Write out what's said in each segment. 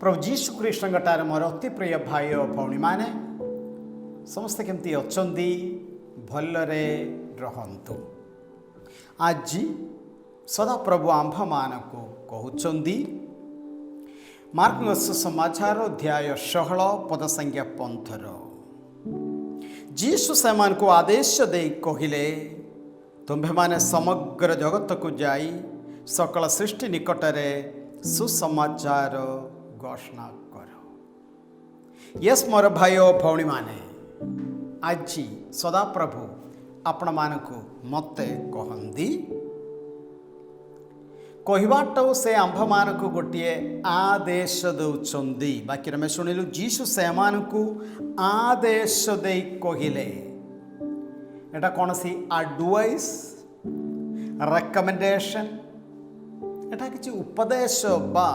प्रभु जीशु कृष्ण मोर अति प्रिय भाई और भौणी माने समस्ते केमती अछंती भलरे रहंतु। आज सदा प्रभु आंभ मानकु कहउचंदी मार्कस समाचार अध्याय 16 पद संख्या 15 जीशु सेमान को आदेश दे कहिले तुम्भे माने समग्र जगत को जाई सकल सृष्टि निकटरे सुसमाचार घोषणा कर। यस मोर भाई और भौणी माने आज सदा प्रभु आपण मानकु मते कहंदी कहवाटो से आंभ मानकु गोटे आदेश दौचंदी। बाकी में शुणिलु जीशु सेमानकु आदेश दे कहिले एटा कौन सी एडवाइस रेकमेंडेशन एटा किछि उपदेश बा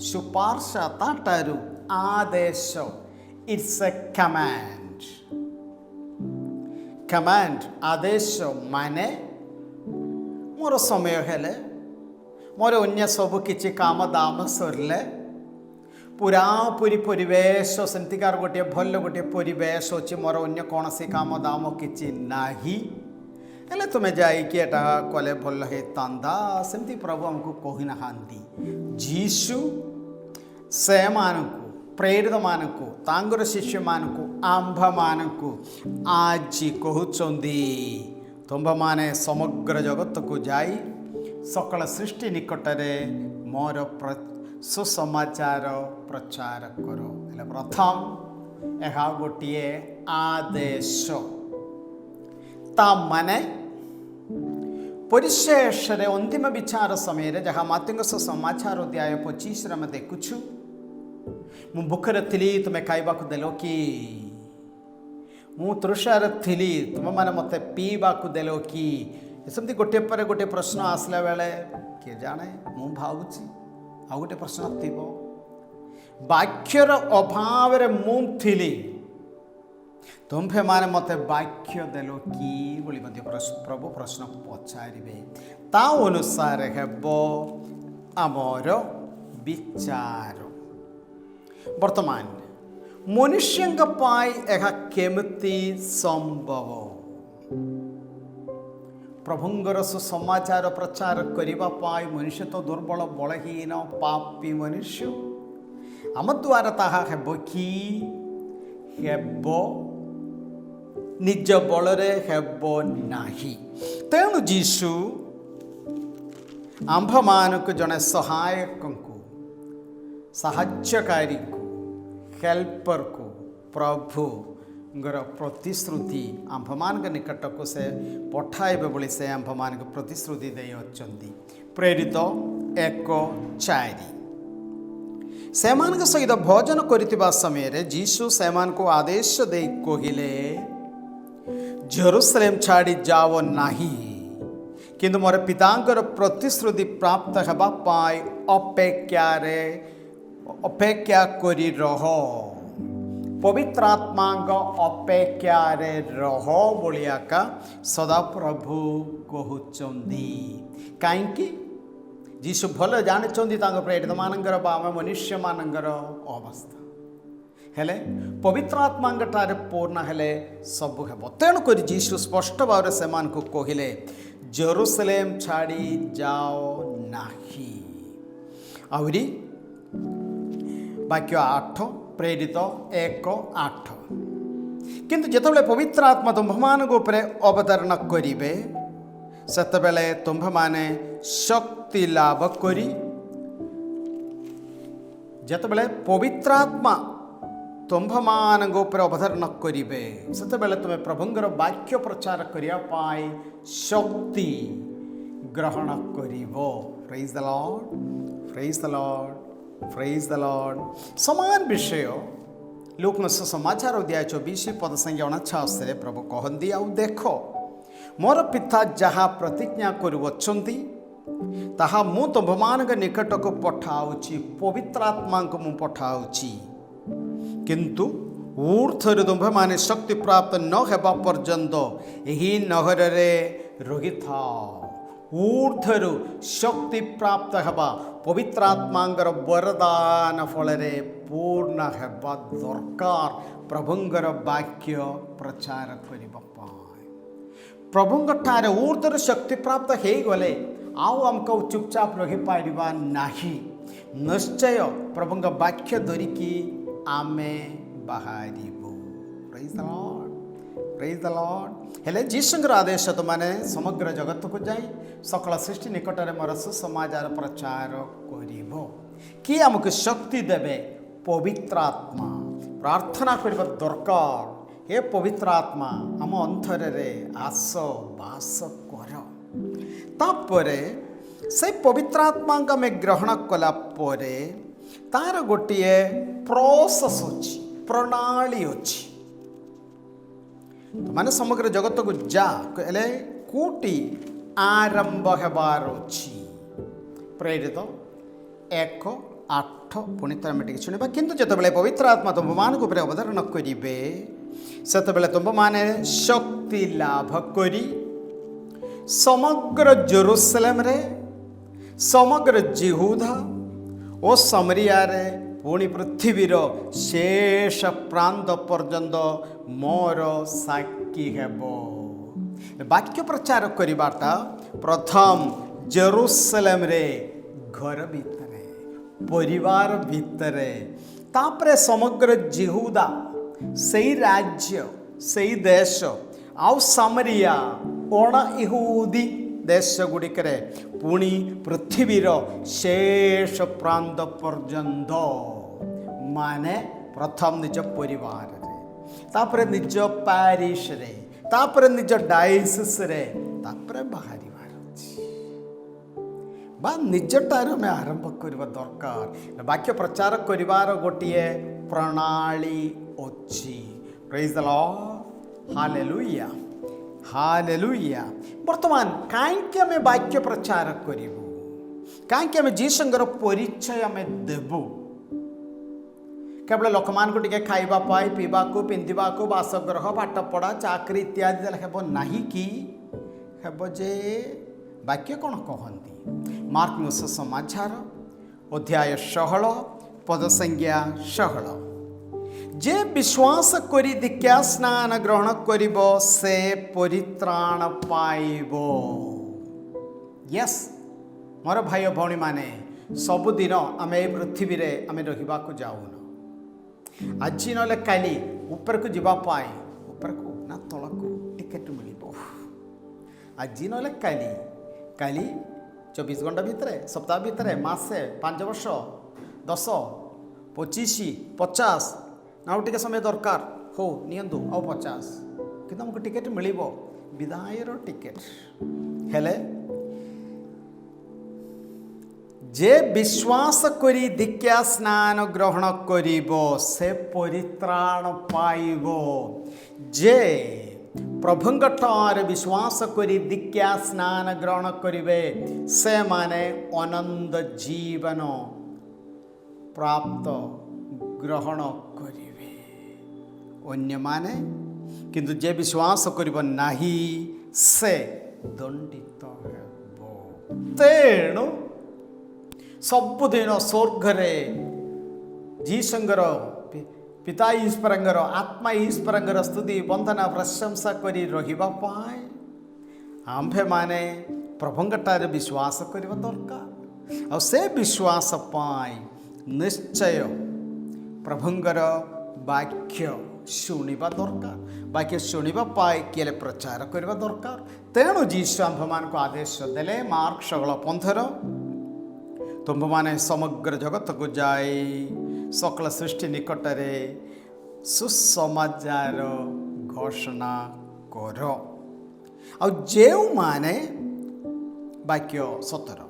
सुपार्श ताटारु आदेश इट्स ए कमांड। कमांड आदेश माने मोर समय हेले मोर अन्य सब किछि काम दाम सरले पूरा पूरी परिवेश सेमतिकार गोटे भल गोटे परिवेश अच्छे मोर अन्य कौन से काम दाम किछि नाही हेले तुम्हें जाइए एटा कले भल हे तांदा सेमती प्रभु हमको कहि नहांती। जीशु से मानकु प्रेरित मानकु तांगर शिष्य मानकु आंभ मानकु आज कहउचंदी तुम्भ माने समग्र जगत को जाई सकल सृष्टि निकटरे मोर सुसमाचार प्रचार करो। प्रथम यह गोटे आदेश ता माने परिशेष अंतिम विचार समय जहाँ मार्कस समाचार अध्याय 25 में देखुछु मु भूखरे थी तुम्हें खाइबाकु देलो कि मु तृषार थी तुम मैंने मत पीबाकु देलो कि सेमती गोटे पर गोटे प्रश्न आसला बेले किए जाने मु भावुची आ गोटे प्रश्न थी वाक्यर अभाव मु थी तुम्भे माने मते वाक्य देलो कि बोली मध्य प्रभु प्रश्न पचारे ता अनुसार हेबो आमर विचार। वर्तमान मनुष्य पाई यह केमती संभव प्रभुंगर सुसमाचार प्रचार करिबा पाई मनुष्य तो दुर्बल बलहीन पापी मनुष्य आम द्वारा ताहा हेबो कि हेबो निज बलरे हेबो नाही। तेणु जीशु आंभ मानक जने सहायक को साहाय्यकारी को हेल्पर को प्रभु प्रतिश्रुति आंभ मान निकट को से पठाइबे बोली से आंभ मान प्रतिश्रुति दे अछंती। प्रेरित 1:4 सेमान सहित भोजन करितिबा समय रे जीशु सेमान को आदेश दे कहिले जेरूसलेम छाड़ी जाओ नाही किंतु मोर पितांकर प्रतिश्रुति प्राप्त हेबा पाई अपेक्षा करी रहो पवित्र आत्मांग अपेक्षा रे रहो बोलिया का सदा प्रभु कहउचंदी। काईकि जीशु भल जानिचंदी तांग प्रेरित मानंगर बा मनुष्य मानंगर अवस्था हेले पवित्र आत्मांगठारे पूर्ण हेले सबु हेबो। तेणुक जीशु स्पष्ट भाव से को कहिले जेरूसलेम छाड़ी जाओ नाही। आउरी वाक्य 8 प्रेरित 1:8 किंतु जेतबेले पवित्र आत्मा तुम्भमान उपरे अवतरण करिवे सेतबेले तुम्भमाने शक्ति लाभ करी जेतबेले पवित्र आत्मा तुम्भमान उपर अवतरण करिवे सेतबेले तुम्हें प्रभुंगर वाक्य प्रचार करिया पाई शक्ति ग्रहण करिवो। Praise the Lord, praise the Lord, praise the Lord. समान विषय लूकस समाचार अध्याय 24 पद संख्या 49 प्रभु कहंदी आउ देखो मोर पिता जहाँ प्रतिज्ञा करुवछंती ताहा मु तुम्भमान निकट को पठाउची पवित्र आत्मा को मु पठाउची किंतु ऊर्ध्वर तुम्भे माने शक्ति प्राप्त न हेबा पर्यंत यही नगर रे रही था ऊर्ध्वरु शक्ति प्राप्त हेबा पवित्रात्मांगर वरदान फलरे पूर्ण हेबा दरकार प्रभुंगर वाक्य प्रचार करिबा पाए प्रभुंग ठारे ऊर्ध्वरु शक्ति प्राप्त हे गले आउ हमको चुपचाप रही पारिबा नाही निश्चय प्रभुंग वाक्य धरिकी आमे बाहरिबो praise the Lord praise the Lord हेले जीशुंकर आदेश तो माने समग्र जगत को जाई सकल सृष्टि निकटरे मोर सुसमाचार प्रचार करिबो कि हमको शक्ति देबे पवित्र आत्मा प्रार्थना करबा दरकार हे पवित्र आत्मा हम अंतरे आस वास कर तापरे से पवित्र आत्मा में ग्रहण कला परे तार गोटे प्रोसेस अच्छी प्रणाली अच्छी माने समग्र जगत को जा कोटी आरंभ हेबार अच्छी प्रेरित 1:8 पुणी थे शुणा किंतु जिते पवित्र आत्मा तुम मान अवतरण करेंगे से तुम मैंने शक्ति लाभ करी समग्र जेरूसलेम रे समग्र जिहुदा और समरिया रे पुणी पृथ्वीर शेष प्रांत पर्यंत मोर साक्षी हेबो वाक्य प्रचार करवाटा प्रथम जेरूसलेम रे घर भितरे परिवार भितरे तापरे समग्र जिहुदा सही राज्य सही देश आउ समरिया ओण इहुदी देश गुड़िकरे पुणी पृथ्वीर शेष प्रांत पर्यंत माने प्रथम निज परिवार रे तापरे निज पैरिश रे तापरे निज डायसिस रे तापरे बाहरिवार अछि बा निजटार में आरंभ करबा दरकार वाक्य प्रचार करिवार गोटिए प्रणाली अछि praise the Lord hallelujah hallelujah वर्तमान काईके आमे वाक्य प्रचार करिबु काईके आमे जीशंकर परिचय आमे देबु केवल लोक मान को टिके खाइबा पाई पीबा को पिंदिबा को बासगृह पाठ पढ़ा चाकरी इत्यादि देले हेबो नाही कि हेबो जे वाक्य कोन कहंती मार्क समाचार अध्याय 16 पद संज्ञा 16 जे विश्वास करी दीक्षा स्नान ग्रहण करिबो से परित्राण पाइबो यस मोर भाई भौणी माने सबुदिन आमे पृथ्वी रे आमे रहिबा को जाऊन आज न काली ऊपर को जीवा पाए ऊपर को ना तल को टिकेट मिलिबो आज न काली काली 24 घंटा भितर सप्ताह भितर मासे 5 वर्ष 10 25 50 ना टिके समय दरकार हो नियंतु आउ 50 कि हमको टिकेट मिलिबो विदायर टिकेट हेले जे विश्वास करी दीक्षा स्नान ग्रहण करिबो से परित्राण पाइबो जे प्रभुंगठार विश्वास करी दीक्षा स्नान ग्रहण करिवे से माने आनंद जीवन प्राप्त ग्रहण करिवे अन्य माने किंतु जे विश्वास करिबो नाही से दंडित हेबो तेणु सबुदिन स्वर्गरे जीशंकर पिता ईश्वरंगर आत्मा ईश्वरंगर स्तुति वंदना प्रशंसा करी रहिबा पाए आंभे माने प्रभुंगटार विश्वास करिबा दरकार आ से विश्वास पाए निश्चय प्रभुंगर वाक्य शुणिबा दरकार वाक्य शुणिबा पाए केले प्रचार करिबा दरकार तेणु जीशु आंभ मान को आदेश देले मार्क 16:15 तुम माने समग्र जगत को जाए सकल सृष्टि निकटरे सुसमाचार घोषणा कर जे माने वाक्य 17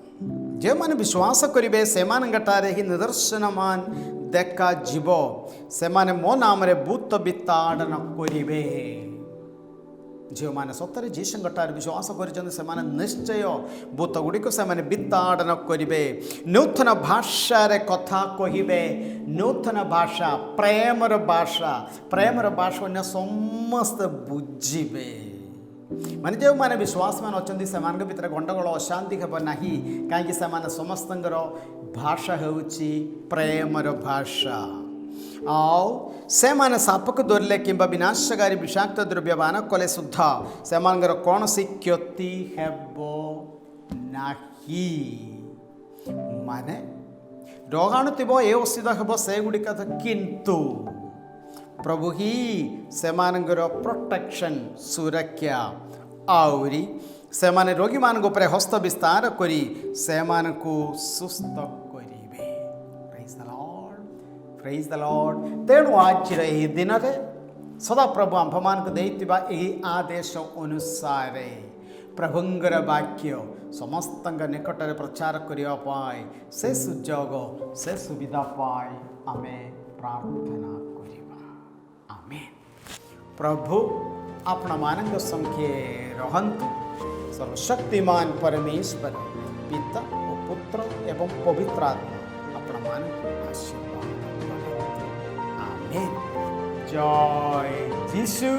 जे माने विश्वास करिवे से मानगटारे ही निदर्शन मान देखा जीव से माने मो नाम रे भूत विताड़न करिवे जो मैंने सतरे जीशंगठार विश्वास कर निश्चय भूत गुड़िक से विताड़न करेंगे नूतन भाषा रे कथा कहे नूतन भाषा प्रेमर भाषा अन्य समस्त बुझे ମାନେ ଯେଉଁମାନେ ବିଶ୍ୱାସମାନ ଅଛନ୍ତି ସେମାନଙ୍କ ଭିତରେ ଗଣ୍ଡଗୋଳ ଅଶାନ୍ତି ହେବ ନାହିଁ, କାହିଁକି ସେମାନେ ସମସ୍ତଙ୍କର ଭାଷା ହେଉଛି ପ୍ରେମର ଭାଷା। ଆଉ ସେମାନେ ସାପକୁ ଧରିଲେ କିମ୍ବା ବିନାଶକାରୀ ବିଷାକ୍ତ ଦ୍ରବ୍ୟ ପାନ କଲେ ସୁଦ୍ଧା ସେମାନଙ୍କର କୌଣସି କ୍ଷତି ହେବ ନାହିଁ। ମାନେ ରୋଗାଣୁ ଥିବ, ଏ ଅସୁବିଧା ହେବ, ସେଗୁଡ଼ିକ କିନ୍ତୁ ପ୍ରଭୁ ହିଁ ସେମାନଙ୍କର ପ୍ରୋଟେକ୍ସନ୍ ସୁରକ୍ଷା, ଆହୁରି ସେମାନେ ରୋଗୀମାନଙ୍କ ଉପରେ ହସ୍ତ ବିସ୍ତାର କରି ସେମାନଙ୍କୁ ସୁସ୍ଥ କରିବେ। ପ୍ରେଜ୍ ଦ ଲର୍ଡ। ତେଣୁ ଆଜିର ଏହି ଦିନରେ ସଦାପ୍ରଭୁ ଆମ୍ଭମାନଙ୍କୁ ଦେଇଥିବା ଏହି ଆଦେଶ ଅନୁସାରେ ପ୍ରଭୁଙ୍କର ବାକ୍ୟ ସମସ୍ତଙ୍କ ନିକଟରେ ପ୍ରଚାର କରିବା ପାଇଁ ସେ ସୁଯୋଗ, ସେ ସୁବିଧା ପାଇଁ ଆମେ ପ୍ରାର୍ଥନା କରିବା। ଆମେନ୍। ପ୍ରଭୁ ଆପଣମାନଙ୍କ ସଂଖ୍ୟା ରହନ୍ତୁ। ସର୍ବଶକ୍ତିମାନ ପରମେଶ୍ୱର ପିତା ଓ ପୁତ୍ର ଏବଂ ପବିତ୍ର ଆତ୍ମା ଆପଣମାନଙ୍କୁ ଆଶୀର୍ବାଦ କରନ୍ତୁ। ଆମେନ୍। ଜୟ ଯୀଶୁ।